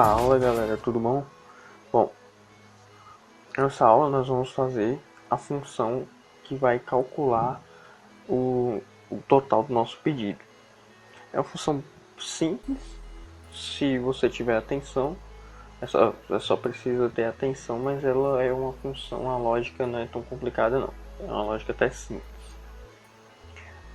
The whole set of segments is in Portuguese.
Fala galera, tudo bom? Bom, nessa aula nós vamos fazer a função que vai calcular o total do nosso pedido. É uma função simples, se você tiver atenção, só precisa ter atenção, mas ela é uma função, a lógica não é tão complicada não, é uma lógica até simples.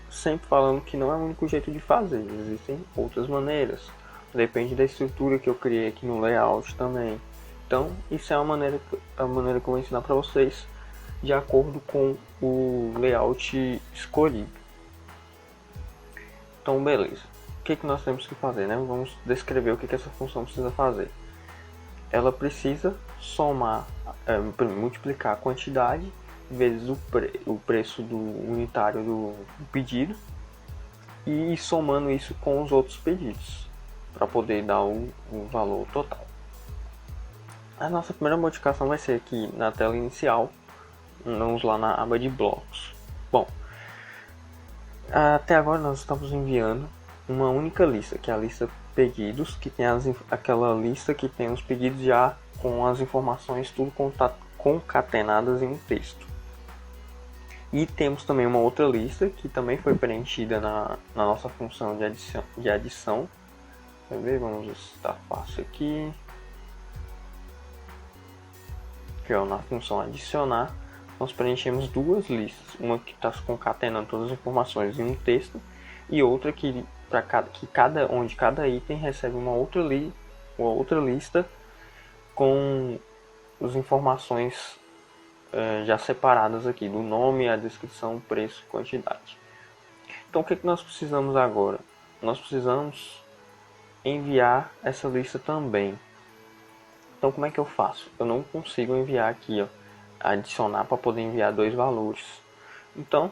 Sempre falando que não é o único jeito de fazer, existem outras maneiras. Depende da estrutura que eu criei aqui no layout também. Então, isso é a maneira que eu vou ensinar para vocês de acordo com o layout escolhido. Então, beleza. O que nós temos que fazer, né? Vamos descrever o que essa função precisa fazer. Ela precisa somar, multiplicar a quantidade vezes o preço do unitário do pedido e ir somando isso com os outros pedidos para poder dar o valor total. A nossa primeira modificação vai ser aqui na tela inicial. Vamos lá na aba de blocos. Bom, até agora nós estamos enviando uma única lista, que é a lista pedidos, que tem aquela lista que tem os pedidos já com as informações tudo concatenadas em um texto. E temos também uma outra lista que também foi preenchida na nossa função de adição. Vamos ver se está fácil aqui. Aqui, ó, na função adicionar, nós preenchemos duas listas. Uma que está concatenando todas as informações em um texto e outra onde cada item recebe uma outra lista com as informações já separadas aqui, do nome, a descrição, preço, quantidade. Então o que nós precisamos agora? Nós precisamos enviar essa lista também. Então como é que eu faço? Eu não consigo enviar aqui, ó, adicionar para poder enviar dois valores. Então,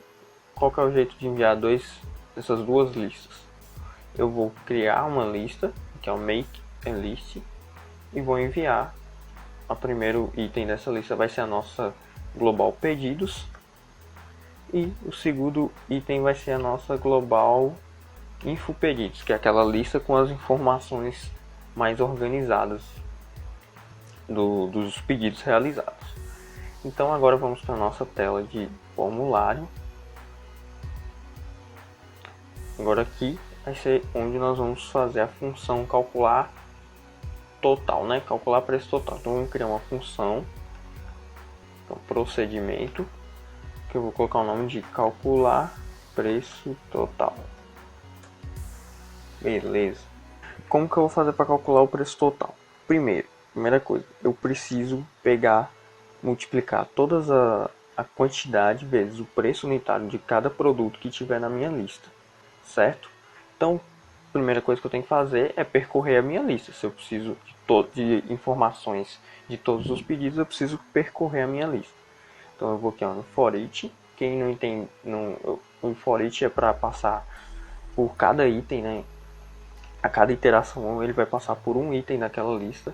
qual que é o jeito de enviar essas duas listas? Eu vou criar uma lista, que é o make a list, e vou enviar. O primeiro item dessa lista vai ser a nossa global pedidos, e o segundo item vai ser a nossa global info pedidos, que é aquela lista com as informações mais organizadas dos pedidos realizados. Então agora vamos para a nossa tela de formulário. Agora aqui vai ser onde nós vamos fazer a função calcular total, né? Calcular preço total. Então vamos criar uma função, então, procedimento, que eu vou colocar o nome de calcular preço total. Beleza. Como que eu vou fazer para calcular o preço total? Primeira coisa, eu preciso multiplicar toda a quantidade vezes o preço unitário de cada produto que tiver na minha lista, certo? Então, a primeira coisa que eu tenho que fazer é percorrer a minha lista. Se eu preciso de informações de todos os pedidos, eu preciso percorrer a minha lista. Então, eu vou aqui no for each. Quem não entende, o for each é para passar por cada item, né? A cada iteração ele vai passar por um item daquela lista,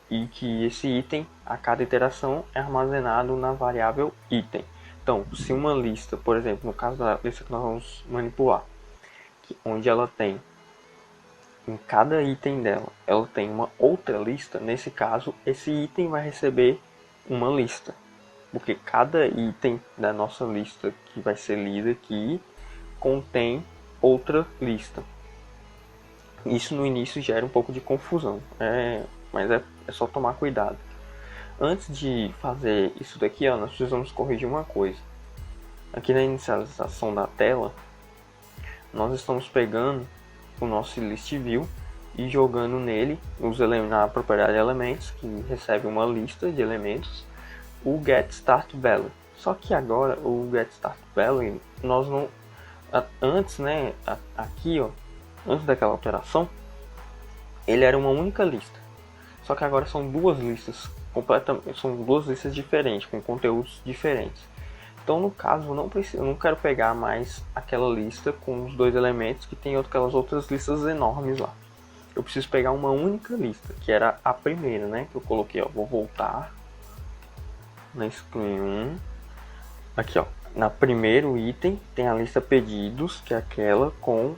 e que esse item, a cada iteração, é armazenado na variável item. Então, se uma lista, por exemplo, no caso da lista que nós vamos manipular, onde ela tem, em cada item dela, ela tem uma outra lista, nesse caso, esse item vai receber uma lista, porque cada item da nossa lista que vai ser lida aqui contém outra lista. Isso no início gera um pouco de confusão, mas é só tomar cuidado. Antes de fazer isso daqui, nós precisamos corrigir uma coisa. Aqui na inicialização da tela, nós estamos pegando o nosso list view e jogando nele, na propriedade elementos, que recebe uma lista de elementos, o get start value. Só que agora o get start value, nós não, antes, né, aqui, ó, antes daquela alteração, ele era uma única lista. Só que agora são duas listas diferentes, com conteúdos diferentes. Então, no caso, eu não quero pegar mais aquela lista com os dois elementos que tem aquelas outras listas enormes lá. Eu preciso pegar uma única lista, que era a primeira, né? Que eu coloquei, ó. Vou voltar na screen 1. Aqui, ó. Na primeiro item tem a lista pedidos, que é aquela com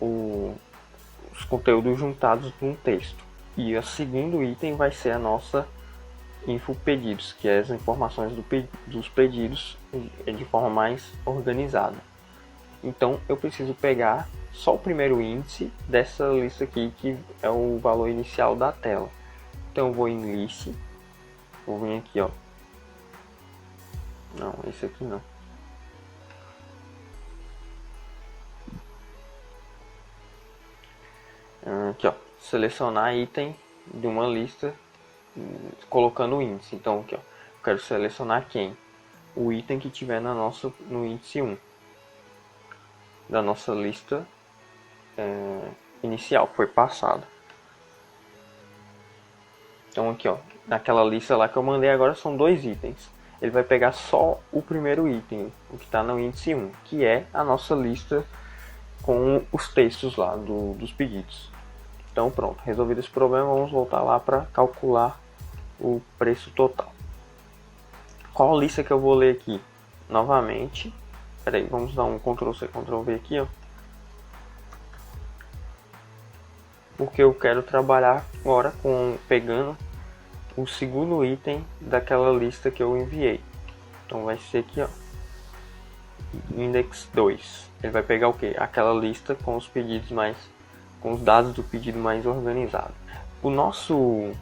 os conteúdos juntados num texto. E o segundo item vai ser a nossa info pedidos, que é as informações dos pedidos de forma mais organizada. Então eu preciso pegar só o primeiro índice dessa lista aqui, que é o valor inicial da tela. Então eu vou em list, vou vir aqui, ó. Não, esse aqui não. Aqui, ó, selecionar item de uma lista colocando o índice. Então aqui, ó, eu quero selecionar quem? O item que tiver no índice 1 da nossa lista inicial, que foi passada. Então aqui, ó, naquela lista lá que eu mandei agora são 2 itens. Ele vai pegar só o primeiro item, o que está no índice 1, que é a nossa lista com os textos lá dos pedidos. Então pronto, resolvido esse problema, vamos voltar lá para calcular o preço total. Qual lista que eu vou ler aqui? Novamente, peraí, vamos dar um Ctrl+C, Ctrl+V aqui, ó. Porque eu quero trabalhar agora pegando o segundo item daquela lista que eu enviei. Então vai ser aqui, ó, index 2. Ele vai pegar o que? Aquela lista com os pedidos com os dados do pedido mais organizado. O nosso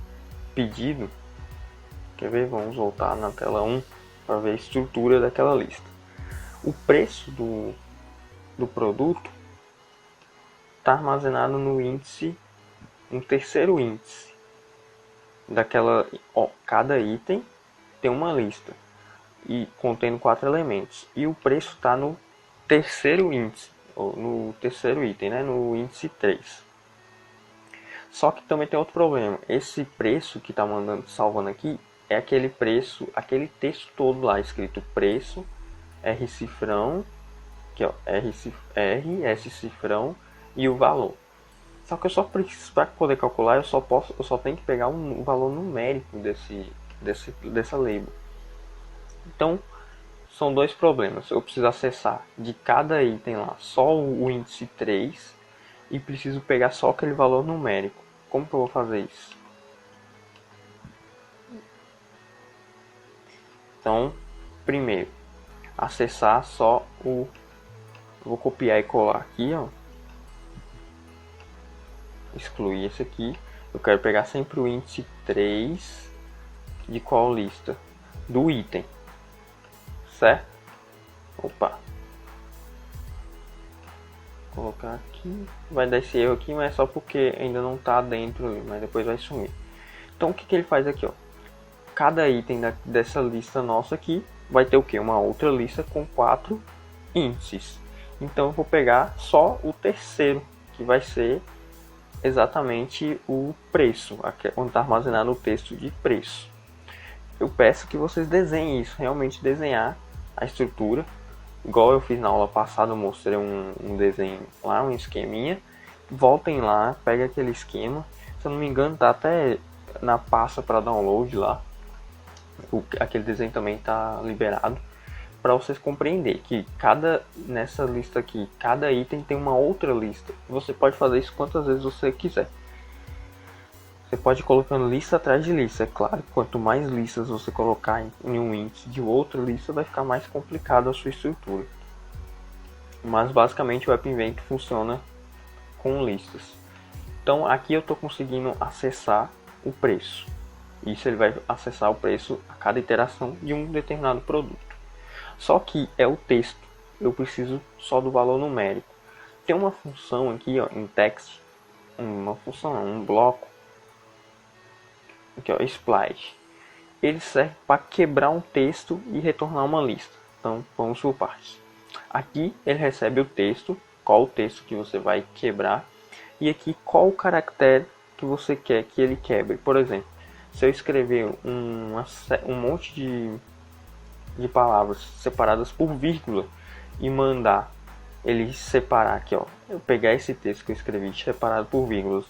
pedido, quer ver? Vamos voltar na tela 1 para ver a estrutura daquela lista. O preço do produto está armazenado no índice, no terceiro índice daquela, ó, cada item tem uma lista e contendo 4 elementos, e o preço está no terceiro índice, ou no terceiro item, né, no índice 3. Só que também tem outro problema. Esse preço que está salvando aqui é aquele preço, aquele texto todo lá escrito preço, R cifrão, aqui, ó, S cifrão e o valor. Só que eu só preciso, para poder calcular, eu só tenho que pegar um valor numérico dessa label. Então, são 2 problemas. Eu preciso acessar de cada item lá só o índice 3 e preciso pegar só aquele valor numérico. Como que eu vou fazer isso? Então, primeiro, acessar só o... Vou copiar e colar aqui, ó. Excluir esse aqui. Eu quero pegar sempre o índice 3 de qual lista? Do item. Certo? Opa. Vou colocar aqui. Vai dar esse erro aqui, mas é só porque ainda não está dentro ali, mas depois vai sumir. Então o que ele faz aqui, ó? Cada item dessa lista nossa aqui vai ter o que? Uma outra lista com 4 índices. Então eu vou pegar só o terceiro, que vai ser exatamente o preço, onde está armazenado o texto de preço. Eu peço que vocês desenhem isso, realmente desenhar a estrutura, igual eu fiz na aula passada, eu mostrei um desenho lá, um esqueminha. Voltem lá, pega aquele esquema, se eu não me engano tá até na pasta para download lá, aquele desenho também está liberado, para vocês compreenderem que nessa lista aqui, cada item tem uma outra lista. Você pode fazer isso quantas vezes você quiser. Você pode ir colocando lista atrás de lista. É claro que quanto mais listas você colocar em um índice de outra lista, vai ficar mais complicado a sua estrutura. Mas basicamente o App Inventor funciona com listas. Então aqui eu estou conseguindo acessar o preço. Isso ele vai acessar o preço a cada iteração de um determinado produto. Só que é o texto, eu preciso só do valor numérico. Tem uma função aqui, ó, em text, um bloco, aqui, ó, splice. Ele serve para quebrar um texto e retornar uma lista. Então vamos por partes. Aqui ele recebe o texto, qual o texto que você vai quebrar, e aqui qual o caractere que você quer que ele quebre. Por exemplo, se eu escrever um monte de palavras separadas por vírgula e mandar ele separar aqui, ó, eu pegar esse texto que eu escrevi separado por vírgulas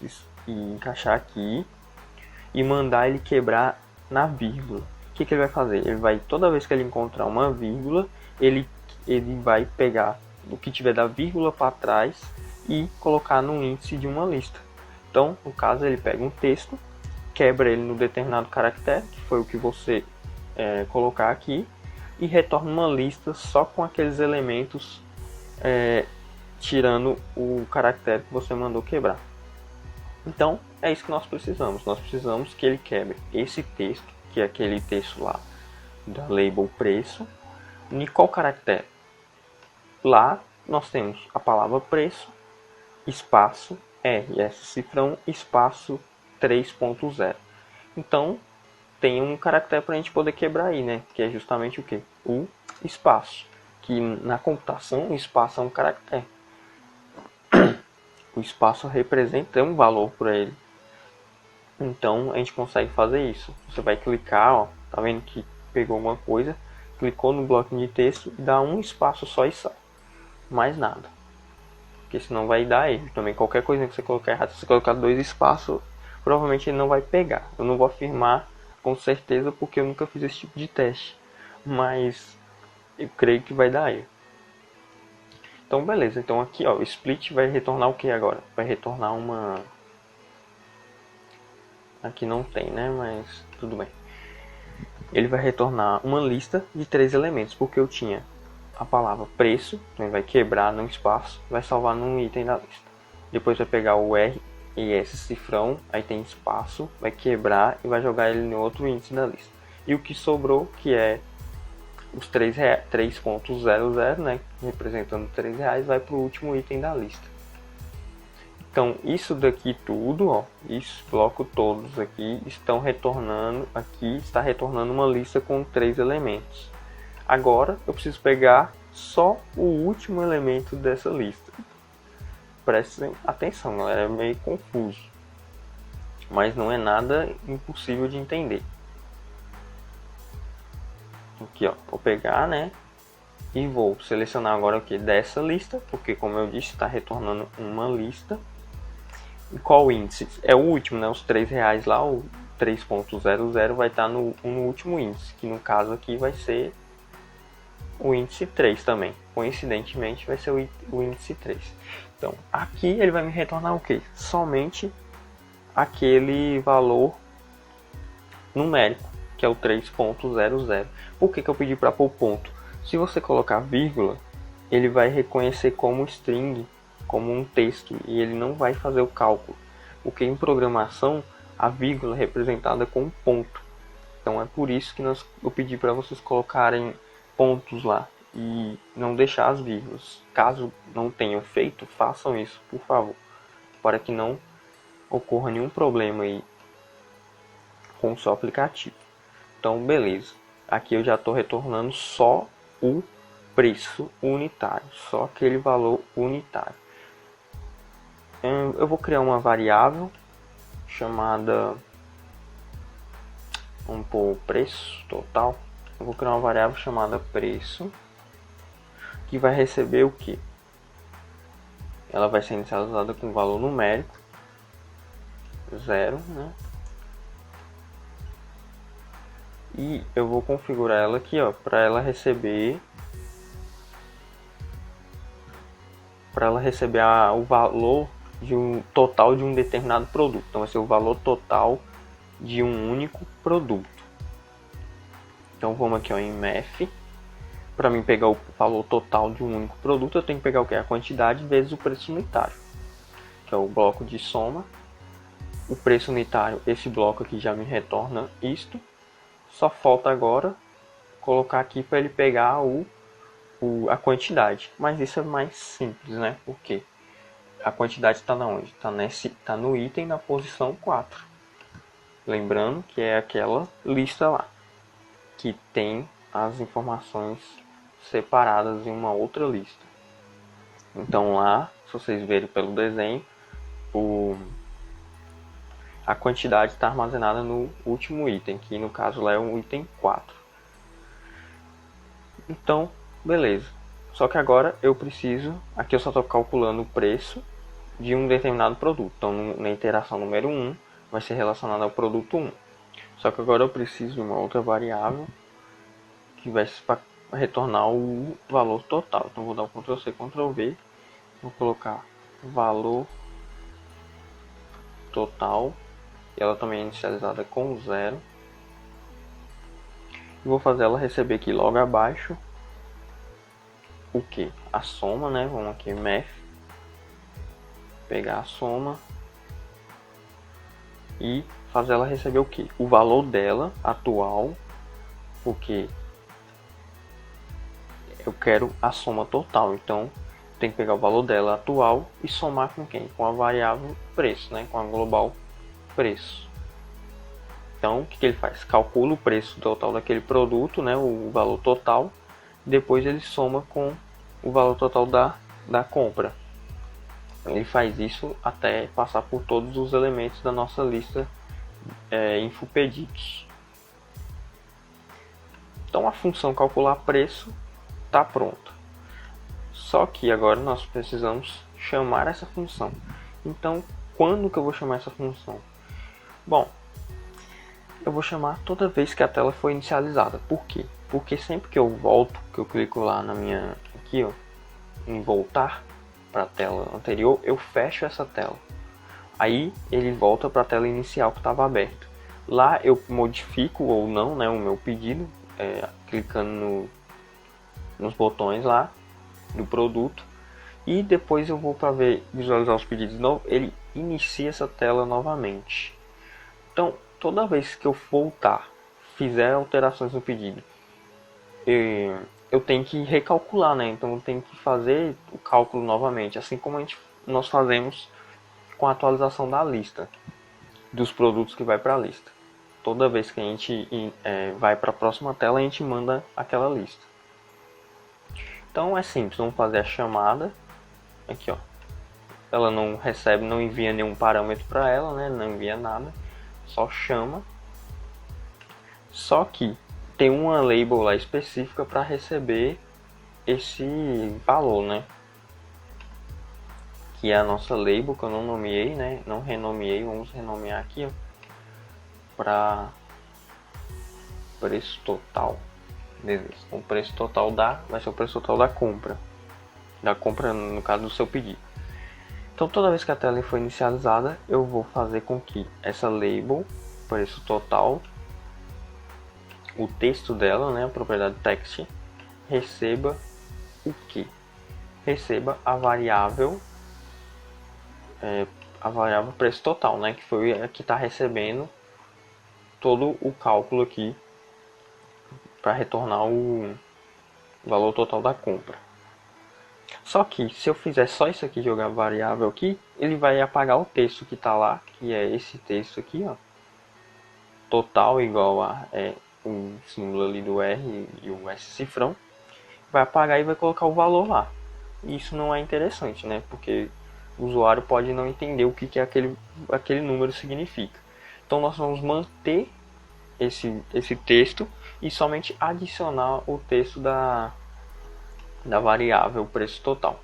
e encaixar aqui e mandar ele quebrar na vírgula. O que ele vai fazer? Ele vai, toda vez que ele encontrar uma vírgula, ele vai pegar o que tiver da vírgula para trás e colocar no índice de uma lista. Então, no caso, ele pega um texto, quebra ele no determinado caractere, que foi o que você colocar aqui, e retorna uma lista só com aqueles elementos, tirando o caractere que você mandou quebrar. Então, é isso que nós precisamos. Nós precisamos que ele quebre esse texto, que é aquele texto lá da label preço, em qual caractere? Lá nós temos a palavra preço, espaço, RS cifrão, espaço 3.0. Então, tem um caractere para a gente poder quebrar aí, né? Que é justamente o que? O espaço. Que na computação, o espaço é um caractere. O espaço representa um valor para ele. Então, a gente consegue fazer isso. Você vai clicar, ó, tá vendo que pegou alguma coisa, clicou no bloquinho de texto, dá um espaço só e sai. Mais nada. Porque senão vai dar erro. Também qualquer coisa que você colocar errado, se você colocar 2 espaços, provavelmente ele não vai pegar. Eu não vou afirmar com certeza porque eu nunca fiz esse tipo de teste. Mas eu creio que vai dar erro. Então beleza, então aqui ó, o split vai retornar o que agora? Vai retornar uma... Aqui não tem, né? Mas tudo bem. Ele vai retornar uma lista de 3 elementos, porque eu tinha a palavra preço, então ele vai quebrar num espaço, vai salvar num item da lista. Depois vai pegar o R e S cifrão, aí tem espaço, vai quebrar e vai jogar ele em outro índice da lista. E o que sobrou, que é os 3.00, né, representando R$3, vai para o último item da lista. Então, isso daqui tudo, ó, esse bloco todos aqui estão retornando, aqui está retornando uma lista com 3 elementos. Agora, eu preciso pegar só o último elemento dessa lista. Prestem atenção, galera, é meio confuso, mas não é nada impossível de entender. Aqui, ó, vou pegar, né, e vou selecionar agora o que dessa lista, porque como eu disse, está retornando uma lista. E qual índice? É o último, né? Os R$3 lá, o 3.00 vai estar no último índice, que no caso aqui vai ser o índice 3 também. Coincidentemente vai ser o índice 3. Então, aqui ele vai me retornar o que? Somente aquele valor numérico, que é o 3.00. Por que eu pedi para pôr ponto? Se você colocar vírgula, ele vai reconhecer como string, como um texto, e ele não vai fazer o cálculo, porque em programação a vírgula é representada com ponto. Então é por isso que eu pedi para vocês colocarem pontos lá e não deixar as vírgulas. Caso não tenham feito, façam isso, por favor, para que não ocorra nenhum problema aí com o seu aplicativo. Então beleza, aqui eu já estou retornando só o preço unitário, só aquele valor unitário. Eu vou criar uma variável chamada, vamos pôr preço total. Eu vou criar uma variável chamada preço, que vai receber o que? Ela vai ser inicializada com valor numérico 0, né? E eu vou configurar ela aqui, ó, para ela receber o valor de um total de um determinado produto. Então vai ser o valor total de um único produto. Então vamos aqui, ó, em math. Para mim pegar o valor total de um único produto, eu tenho que pegar o que? A quantidade vezes o preço unitário, que é o bloco de soma. O preço unitário, esse bloco aqui já me retorna isto. Só falta agora colocar aqui para ele pegar a quantidade. Mas isso é mais simples, né? Porque a quantidade está na onde? Está no item na posição 4. Lembrando que é aquela lista lá, que tem as informações separadas em uma outra lista. Então lá, se vocês verem pelo desenho, a quantidade está armazenada no último item, que no caso lá é o item 4. Então, beleza. Só que agora eu preciso, aqui eu só estou calculando o preço de um determinado produto. Então na iteração número 1 vai ser relacionado ao produto 1. Só que agora eu preciso de uma outra variável que vai retornar o valor total. Então vou dar um Ctrl+C, Ctrl+V. Vou colocar valor total, e ela também é inicializada com 0. E vou fazer ela receber aqui logo abaixo o que? A soma, né? Vamos aqui, math, pegar a soma e fazer ela receber o que? O valor dela atual, porque eu quero a soma total, então tem que pegar o valor dela atual e somar com quem? Com a variável preço, né? Com a global preço. Então, o que ele faz? Calcula o preço total daquele produto, né? O valor total, depois ele soma com o valor total da compra. Ele faz isso até passar por todos os elementos da nossa lista infopedidos. Então a função calcular preço está pronta. Só que agora nós precisamos chamar essa função. Então, quando que eu vou chamar essa função? Bom, eu vou chamar toda vez que a tela for inicializada. Por quê? Porque sempre que eu volto, que eu clico lá na minha aqui, ó, em voltar para a tela anterior, eu fecho essa tela. Aí ele volta para a tela inicial que estava aberta. Lá eu modifico ou não, né, o meu pedido, clicando nos botões lá do produto, e depois eu vou para visualizar os pedidos de novo, ele inicia essa tela novamente. Então, toda vez que eu voltar, fizer alterações no pedido, eu tenho que recalcular, né? Então eu tenho que fazer o cálculo novamente, assim como nós fazemos com a atualização da lista dos produtos que vai para a lista. Toda vez que a gente vai para a próxima tela, a gente manda aquela lista. Então é simples, vamos fazer a chamada aqui, ó. Ela não recebe, não envia nenhum parâmetro para ela, né? Não envia nada, só chama. Só que tem uma label lá específica para receber esse valor, né? Que é a nossa label, que eu não nomeei, né? Não renomeei, vamos renomear aqui, ó, para preço total. Beleza. O preço total vai ser o preço total da compra. Da compra, no caso do seu pedido. Então, toda vez que a tela for inicializada, eu vou fazer com que essa label, preço total, o texto dela, né, a propriedade text, receba o que? Receba a variável preço total, né, que foi a que está recebendo todo o cálculo aqui para retornar o valor total da compra. Só que se eu fizer só isso aqui, jogar variável aqui, ele vai apagar o texto que está lá, que é esse texto aqui, ó, total igual a o símbolo ali do R e o S cifrão, vai apagar e vai colocar o valor lá. E isso não é interessante, né? Porque o usuário pode não entender o que aquele número significa. Então nós vamos manter esse texto e somente adicionar o texto da variável preço total.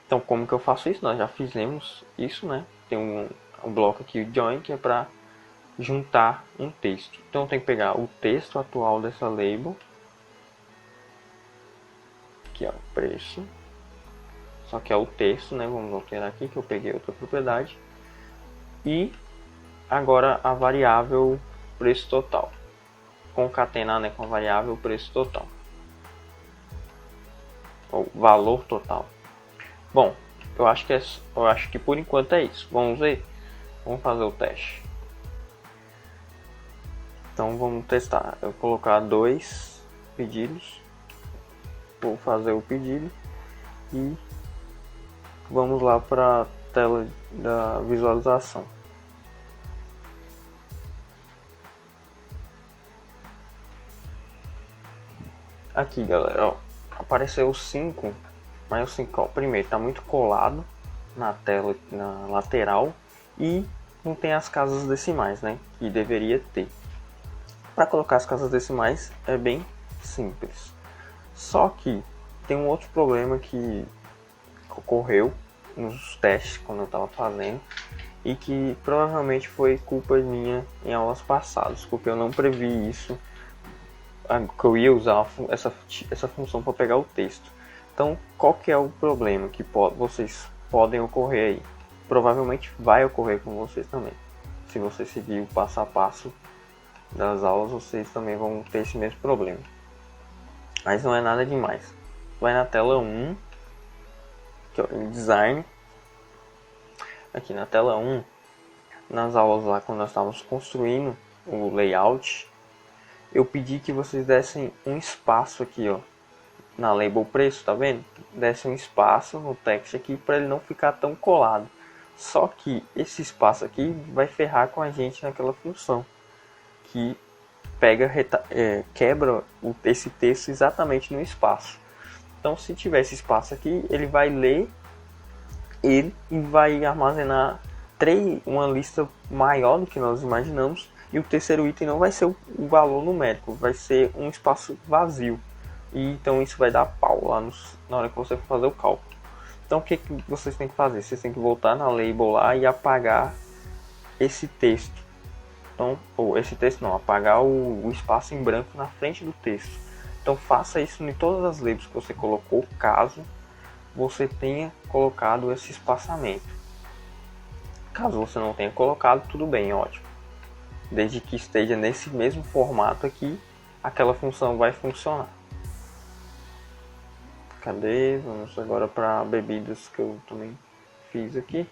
Então como que eu faço isso? Nós já fizemos isso, né? Tem um bloco aqui, o join, que é para juntar um texto. Então eu tenho que pegar o texto atual dessa label, que é o preço, só que é o texto, né? Vamos alterar aqui que eu peguei outra propriedade, e agora a variável preço total, concatenar, né, com a variável preço total, ou valor total. Bom, eu acho que por enquanto é isso. Vamos ver, vamos fazer o teste. Então vamos testar. Eu vou colocar 2 pedidos, vou fazer o pedido e vamos lá para a tela da visualização. Aqui, galera, ó, apareceu o 5, mas o 5, ó, primeiro está muito colado na tela, na lateral, e não tem as casas decimais, né, que deveria ter. Para colocar as casas decimais é bem simples. Só que tem um outro problema que ocorreu nos testes quando eu estava fazendo, e que provavelmente foi culpa minha em aulas passadas, porque eu não previ isso, que eu ia usar essa função para pegar o texto. Então, qual que é o problema que vocês podem ocorrer aí? provavelmente vai ocorrer com vocês também. Se você seguir o passo a passo das aulas, vocês também vão ter esse mesmo problema. Mas não é nada demais. Vai na tela 1, que é o design. Aqui na tela 1, nas aulas lá quando nós estávamos construindo o layout, eu pedi que vocês dessem um espaço aqui, ó, na label preço, tá vendo? Desse um espaço no text aqui para ele não ficar tão colado. Só que esse espaço aqui vai ferrar com a gente naquela função que pega, quebra esse texto exatamente no espaço. Então, se tiver esse espaço aqui, ele vai ler ele e vai armazenar uma lista maior do que nós imaginamos. E o terceiro item não vai ser o valor numérico, vai ser um espaço vazio. E então isso vai dar pau lá na hora que você for fazer o cálculo. Então o que vocês têm que fazer? Vocês têm que voltar na label lá e apagar esse texto. Então, ou esse texto não, apagar o espaço em branco na frente do texto. Então faça isso em todas as labels que você colocou, caso você tenha colocado esse espaçamento. Caso você não tenha colocado, tudo bem, ótimo. Desde que esteja nesse mesmo formato aqui, aquela função vai funcionar. Cadê? Vamos agora para bebidas que eu também fiz aqui.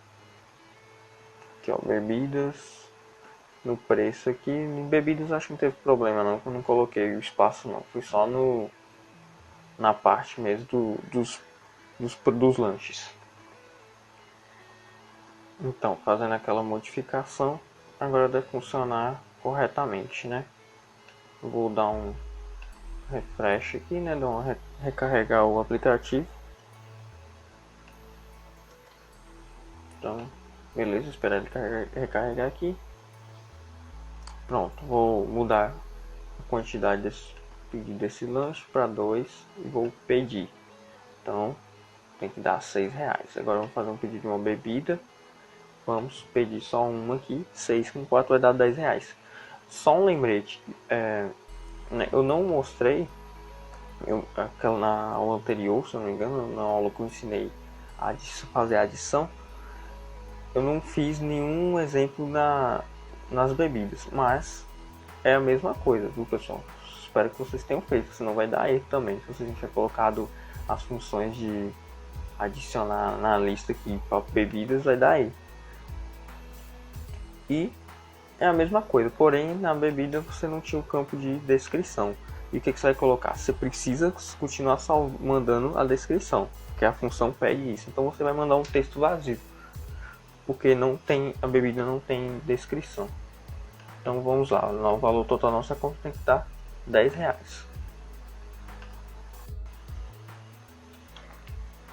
Aqui ó, bebidas. No preço aqui, em bebidas acho que não teve problema não, eu não coloquei o espaço não. Fui só na parte mesmo dos lanches. Então, fazendo aquela modificação, agora deve funcionar corretamente, né? Vou dar um refresh aqui, né? Recarregar o aplicativo. Então, beleza, esperar ele recarregar aqui. Pronto, vou mudar a quantidade desse lanche para 2 e vou pedir. Então, tem que dar R$6. Agora vamos fazer um pedido de uma bebida. Vamos pedir só uma aqui. 6 com 4 vai dar R$10. Só um lembrete. Eu não mostrei na aula anterior, se eu não me engano, na aula que eu ensinei a fazer a adição. Eu não fiz nenhum exemplo nas bebidas, mas é a mesma coisa, viu pessoal? Espero que vocês tenham feito, senão vai dar erro também. Se vocês não tiverem colocado as funções de adicionar na lista aqui para bebidas, vai dar erro. E é a mesma coisa, porém na bebida você não tinha o campo de descrição. E o que você vai colocar? Você precisa continuar mandando a descrição, que a função pede isso. Então você vai mandar um texto vazio, porque a bebida não tem descrição. Então vamos lá, o valor total da nossa conta tem que dar R$10.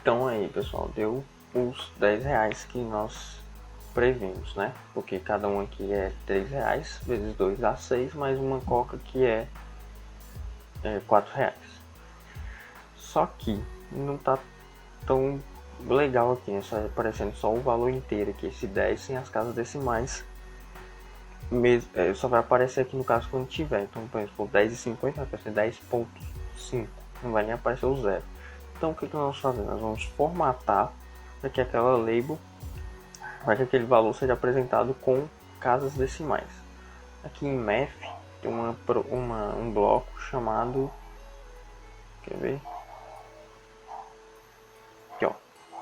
Então aí pessoal, deu os R$10 que nós previmos, né? Porque cada um aqui é R$3, vezes 2 dá 6, mais uma coca que é R$4. Só que não tá tão legal aqui, né? Só aparecendo só o valor inteiro aqui, esse 10 sem as casas decimais. Só vai aparecer aqui no caso quando tiver. Então, por exemplo, 10,50 vai aparecer 10,5, não vai nem aparecer o zero. Então o que nós vamos fazer? Nós vamos formatar para que aquela label, para que aquele valor seja apresentado com casas decimais. Aqui em Math tem um bloco chamado, quer ver? Aqui ó,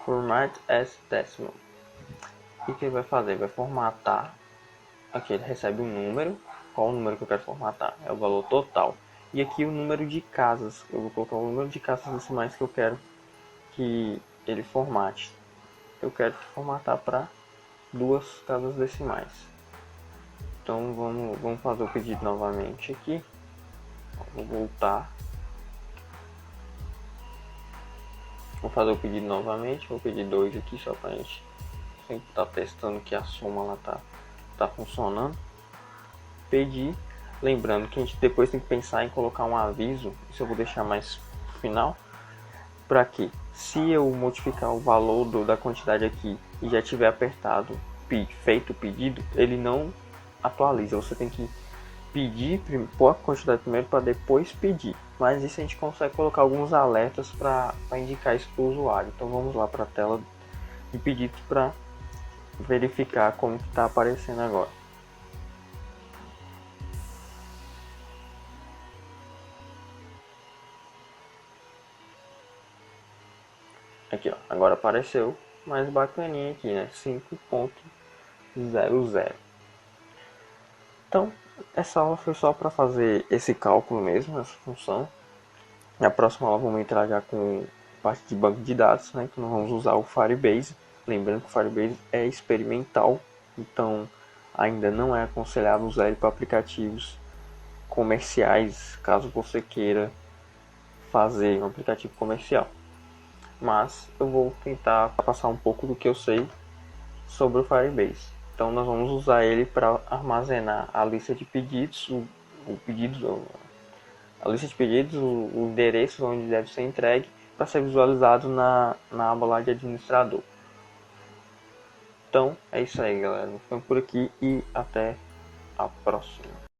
Format as Decimal. E o que ele vai fazer? Vai formatar. Aqui ele recebe um número. Qual o número que eu quero formatar? É o valor total. E aqui o número de casas. Eu vou colocar o número de casas decimais que eu quero que ele formate. Eu quero formatar para 2 casas decimais. Então vamos fazer o pedido novamente aqui. Vou voltar. Vou fazer o pedido novamente. Vou pedir 2 aqui só para a gente sempre estar testando que a soma lá tá funcionando. Pedir, lembrando que a gente depois tem que pensar em colocar um aviso, isso eu vou deixar mais pro final, para que se eu modificar o valor da quantidade aqui e já tiver apertado feito o pedido, ele não atualiza. Você tem que pedir, pôr a quantidade primeiro para depois pedir, mas isso a gente consegue colocar alguns alertas para indicar isso para o usuário. Então vamos lá para a tela de pedidos para verificar como que está aparecendo agora. Aqui, ó, agora apareceu mais bacaninha aqui, né? 5.00. Então, essa aula foi só para fazer esse cálculo mesmo, essa função. Na próxima aula vamos entrar já com parte de banco de dados, né? Que nós vamos usar o Firebase. Lembrando que o Firebase é experimental, então ainda não é aconselhável usar ele para aplicativos comerciais, caso você queira fazer um aplicativo comercial. Mas eu vou tentar passar um pouco do que eu sei sobre o Firebase. Então nós vamos usar ele para armazenar a lista de pedidos, a lista de pedidos, o endereço onde deve ser entregue, para ser visualizado na aba lá de administrador. Então é isso aí, galera. Ficamos por aqui e até a próxima.